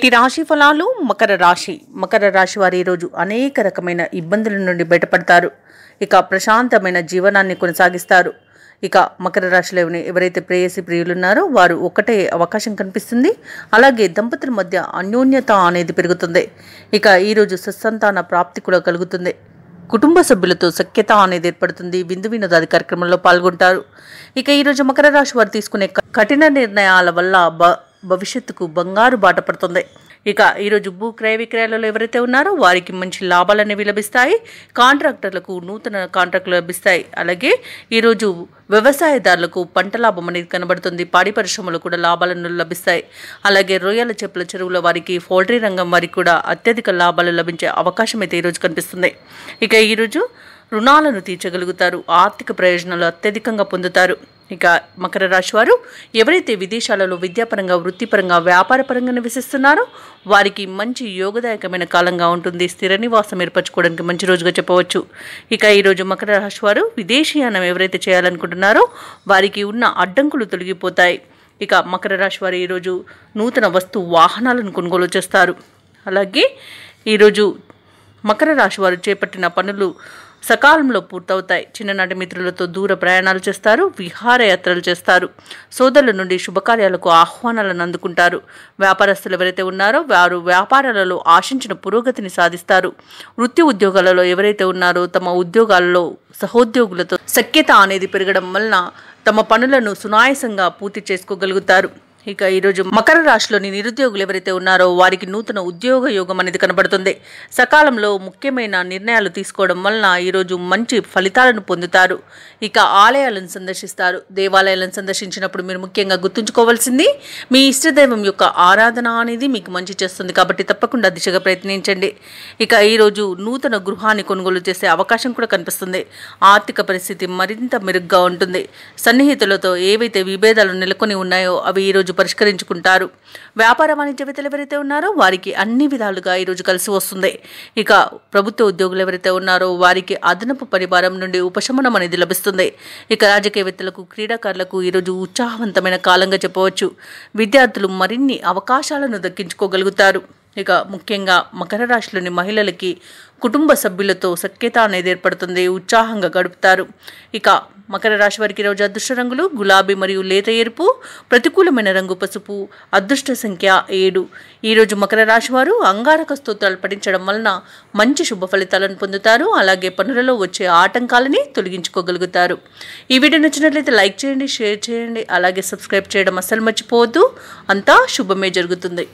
ఈ రాశి ఫలాలు మకర రాశి వారు ఈ రోజు అనేక రకమైన ఇబ్బందుల నుండి బయటపడతారు. ఇక ప్రశాంతమైన జీవనాన్ని కొనసాగిస్తారు. ఇక మకర రాశిలో ఎవరైతే ప్రేయసి ప్రియులు ఉన్నారో వారు ఒకటే అవకాశం కనిపిస్తుంది. అలాగే దంపతుల మధ్య అన్యోన్యత అనేది పెరుగుతుంది. ఇక ఈరోజు సత్సంతాన ప్రాప్తి కూడా కలుగుతుంది. కుటుంబ సభ్యులతో సఖ్యత అనేది ఏర్పడుతుంది. విందు వినోదాది కార్యక్రమంలో పాల్గొంటారు. ఇక ఈరోజు మకర రాశి వారు తీసుకునే కఠిన నిర్ణయాల వల్ల భవిష్యత్తుకు బంగారు బాట పడుతుంది. ఇక ఈరోజు భూ క్రయ విక్రయాలలో ఎవరైతే ఉన్నారో వారికి మంచి లాభాలు అనేవి లభిస్తాయి. కాంట్రాక్టర్లకు నూతన కాంట్రాక్టులు లభిస్తాయి. అలాగే ఈరోజు వ్యవసాయదారులకు పంట లాభం అనేది కనబడుతుంది. పాడి పరిశ్రమలు కూడా లాభాలను లభిస్తాయి. అలాగే రొయ్యల చేపల చెరువుల వారికి, పౌల్ట్రీ రంగం వారికి కూడా అత్యధిక లాభాలు లభించే అవకాశం అయితే ఈరోజు కనిపిస్తుంది. ఇక ఈరోజు రుణాలను తీర్చగలుగుతారు. ఆర్థిక ప్రయోజనాలు అత్యధికంగా పొందుతారు. ఇక మకర రాశి వారు ఎవరైతే విదేశాలలో విద్యాపరంగా, వృత్తిపరంగా, వ్యాపారపరంగా నివసిస్తున్నారో వారికి మంచి యోగదాయకమైన కాలంగా ఉంటుంది. స్థిర నివాసం ఏర్పరచుకోవడానికి మంచి రోజుగా చెప్పవచ్చు. ఇక ఈరోజు మకర రాశి వారు విదేశీయానం ఎవరైతే చేయాలనుకుంటున్నారో వారికి ఉన్న అడ్డంకులు తొలగిపోతాయి. ఇక మకర రాశి వారు ఈరోజు నూతన వాహనాలను కొనుగోలు చేస్తారు. అలాగే ఈరోజు మకర రాశి వారు చేపట్టిన పనులు సకాలంలో పూర్తవుతాయి. చిన్ననాటి మిత్రులతో దూర ప్రయాణాలు చేస్తారు. విహారయాత్రలు చేస్తారు. సోదరుల నుండి శుభకార్యాలకు ఆహ్వానాలను అందుకుంటారు. వ్యాపారస్తులు ఎవరైతే ఉన్నారో వారు వ్యాపారాలలో ఆశించిన పురోగతిని సాధిస్తారు. వృత్తి ఉద్యోగాలలో ఎవరైతే ఉన్నారో తమ ఉద్యోగాలలో సహోద్యోగులతో సఖ్యత అనేది పెరగడం వలన తమ పనులను సునాయాసంగా పూర్తి చేసుకోగలుగుతారు. ఇక ఈరోజు మకర రాశిలోని నిరుద్యోగులు ఎవరైతే ఉన్నారో వారికి నూతన ఉద్యోగ యోగం అనేది కనబడుతుంది. సకాలంలో ముఖ్యమైన నిర్ణయాలు తీసుకోవడం వలన ఈరోజు మంచి ఫలితాలను పొందుతారు. ఇక ఆలయాలను సందర్శిస్తారు. దేవాలయాలను సందర్శించినప్పుడు మీరు ముఖ్యంగా గుర్తుంచుకోవాల్సింది మీ ఇష్టదైవం యొక్క ఆరాధన అనేది మీకు మంచి చేస్తుంది. కాబట్టి తప్పకుండా దిశగా ప్రయత్నించండి. ఇక ఈరోజు నూతన గృహాన్ని కొనుగోలు చేసే అవకాశం కూడా కనిపిస్తుంది. ఆర్థిక పరిస్థితి మరింత మెరుగ్గా ఉంటుంది. సన్నిహితులతో ఏవైతే విభేదాలు నెలకొని ఉన్నాయో అవి ఈరోజు పరిష్కరించుకుంటారు. వ్యాపార వాణిజ్యవేత్తలు ఎవరైతే ఉన్నారో వారికి అన్ని విధాలుగా ఈరోజు కలిసి వస్తుంది. ఇక ప్రభుత్వ ఉద్యోగులు ఎవరైతే ఉన్నారో వారికి అదనపు పరిభారం నుండి ఉపశమనం అనేది లభిస్తుంది. ఇక రాజకీయవేత్తలకు, క్రీడాకారులకు ఈరోజు ఉత్సాహవంతమైన కాలంగా చెప్పవచ్చు. విద్యార్థులు మరిన్ని అవకాశాలను దక్కించుకోగలుగుతారు. ఇక ముఖ్యంగా మకర రాశిలోని మహిళలకి కుటుంబ సభ్యులతో సఖ్యత అనేది ఏర్పడుతుంది. ఉత్సాహంగా గడుపుతారు. ఇక మకర రాశి వారికి ఈరోజు అదృష్ట రంగులు గులాబీ మరియు లేత ఎరుపు, ప్రతికూలమైన రంగు పసుపు, అదృష్ట సంఖ్య 7. ఈరోజు మకర రాశి వారు అంగారక స్తోత్రాలు పఠించడం వలన మంచి శుభ ఫలితాలను పొందుతారు. అలాగే పనులలో వచ్చే ఆటంకాలని తొలగించుకోగలుగుతారు. ఈ వీడియో నచ్చినట్లయితే లైక్ చేయండి, షేర్ చేయండి, అలాగే సబ్స్క్రైబ్ చేయడం అస్సలు మర్చిపోవద్దు. అంతా శుభమే జరుగుతుంది.